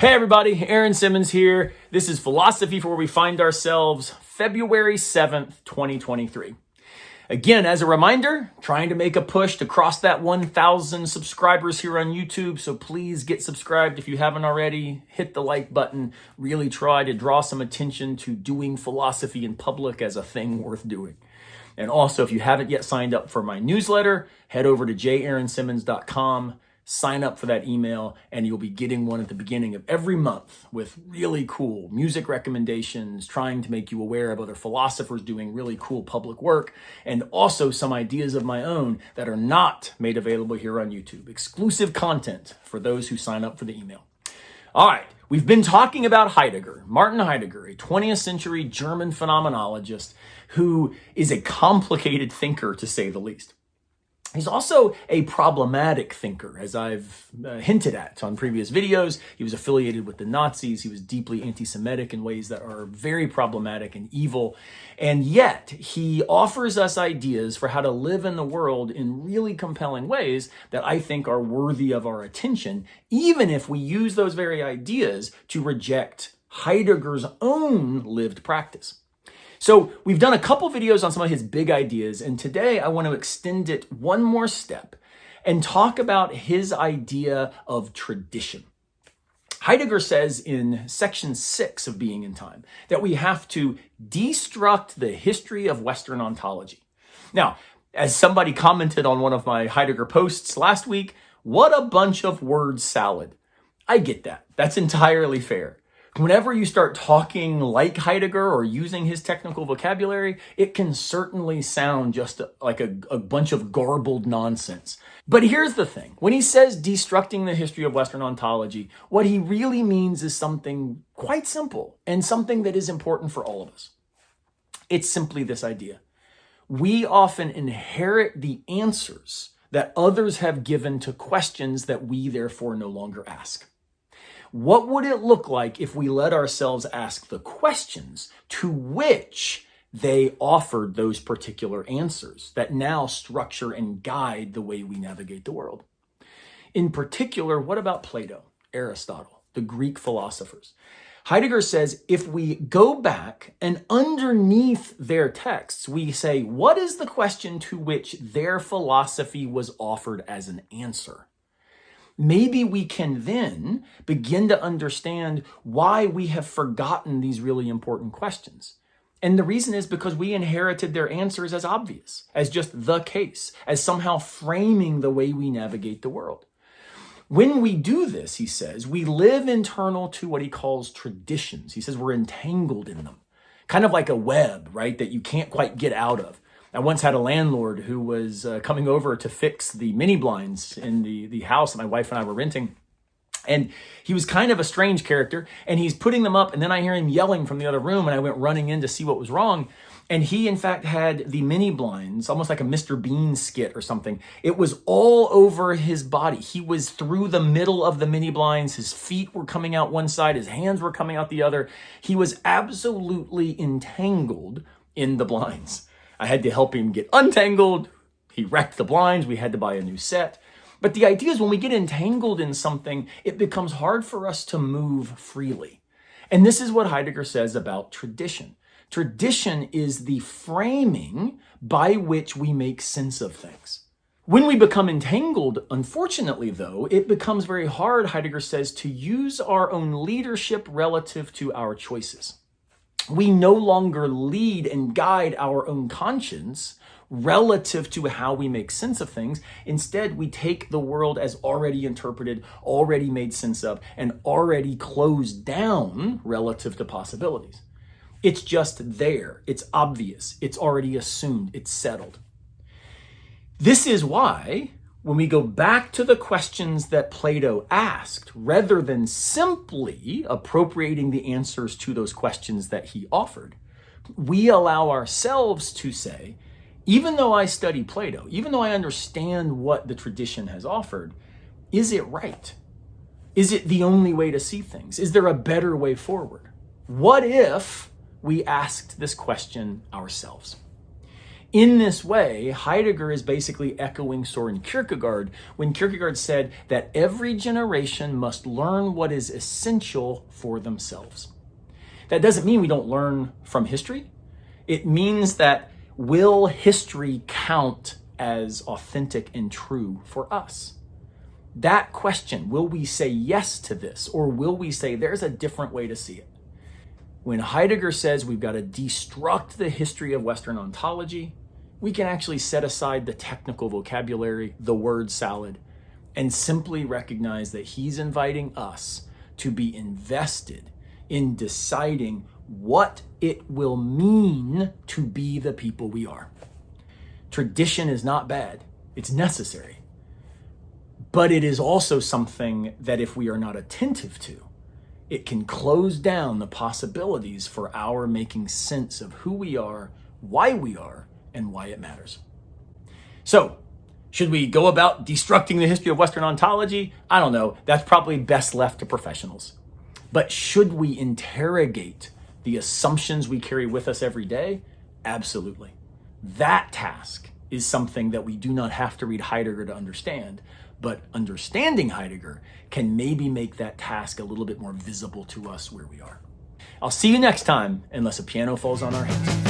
Hey everybody, Aaron Simmons here. This is Philosophy for Where We Find Ourselves, February 7th, 2023. Again, as a reminder, trying to make a push to cross that 1,000 subscribers here on YouTube, so please get subscribed if you haven't already. Hit the like button. Really try to draw some attention to doing philosophy in public as a thing worth doing. And also, if you haven't yet signed up for my newsletter, head over to jaaaronsimmons.com. Sign up for that email, and you'll be getting one at the beginning of every month with really cool music recommendations, trying to make you aware of other philosophers doing really cool public work, and also some ideas of my own that are not made available here on YouTube. Exclusive content for those who sign up for the email. All right, we've been talking about Heidegger, Martin Heidegger, a 20th century German phenomenologist who is a complicated thinker, to say the least. He's also a problematic thinker, as I've hinted at on previous videos. He was affiliated with the Nazis. He was deeply anti-Semitic in ways that are very problematic and evil. And yet, he offers us ideas for how to live in the world in really compelling ways that I think are worthy of our attention, even if we use those very ideas to reject Heidegger's own lived practice. So we've done a couple videos on some of his big ideas, and today I want to extend it one more step and talk about his idea of tradition. Heidegger says in section 6 of Being in Time that we have to destruct the history of Western ontology. Now, as somebody commented on one of my Heidegger posts last week, what a bunch of word salad. I get that. That's entirely fair. Whenever you start talking like Heidegger or using his technical vocabulary, it can certainly sound just like a bunch of garbled nonsense. But here's the thing. When he says destructing the history of Western ontology, what he really means is something quite simple and something that is important for all of us. It's simply this idea. We often inherit the answers that others have given to questions that we therefore no longer ask. What would it look like if we let ourselves ask the questions to which they offered those particular answers that now structure and guide the way we navigate the world? In particular, what about Plato, Aristotle, the Greek philosophers? Heidegger says if we go back and underneath their texts, we say, what is the question to which their philosophy was offered as an answer? Maybe we can then begin to understand why we have forgotten these really important questions. And the reason is because we inherited their answers as obvious, as just the case, as somehow framing the way we navigate the world. When we do this, he says, we live internal to what he calls traditions. He says we're entangled in them, kind of like a web, right, that you can't quite get out of. I once had a landlord who was coming over to fix the mini blinds in the house that my wife and I were renting. And he was kind of a strange character, and he's putting them up, and then I hear him yelling from the other room, and I went running in to see what was wrong. And he, in fact, had the mini blinds, almost like a Mr. Bean skit or something. It was all over his body. He was through the middle of the mini blinds. His feet were coming out one side. His hands were coming out the other. He was absolutely entangled in the blinds. I had to help him get untangled. He wrecked the blinds. We had to buy a new set. But the idea is when we get entangled in something, it becomes hard for us to move freely. And this is what Heidegger says about tradition. Tradition is the framing by which we make sense of things. When we become entangled, unfortunately, though, it becomes very hard, Heidegger says, to use our own leadership relative to our choices. We no longer lead and guide our own conscience relative to how we make sense of things. Instead, we take the world as already interpreted, already made sense of, and already closed down relative to possibilities. It's just there. It's obvious. It's already assumed. It's settled. This is why when we go back to the questions that Plato asked, rather than simply appropriating the answers to those questions that he offered, we allow ourselves to say, even though I study Plato, even though I understand what the tradition has offered, is it right? Is it the only way to see things? Is there a better way forward? What if we asked this question ourselves? In this way, Heidegger is basically echoing Soren Kierkegaard when Kierkegaard said that every generation must learn what is essential for themselves. That doesn't mean we don't learn from history. It means that will history count as authentic and true for us? That question, will we say yes to this, or will we say there's a different way to see it? When Heidegger says we've got to destruct the history of Western ontology, we can actually set aside the technical vocabulary, the word salad, and simply recognize that he's inviting us to be invested in deciding what it will mean to be the people we are. Tradition is not bad, it's necessary. But it is also something that if we are not attentive to, it can close down the possibilities for our making sense of who we are, why we are, and why it matters. So, should we go about destructing the history of Western ontology? I don't know. That's probably best left to professionals. But should we interrogate the assumptions we carry with us every day? Absolutely. That task is something that we do not have to read Heidegger to understand, but understanding Heidegger can maybe make that task a little bit more visible to us where we are. I'll see you next time, unless a piano falls on our heads.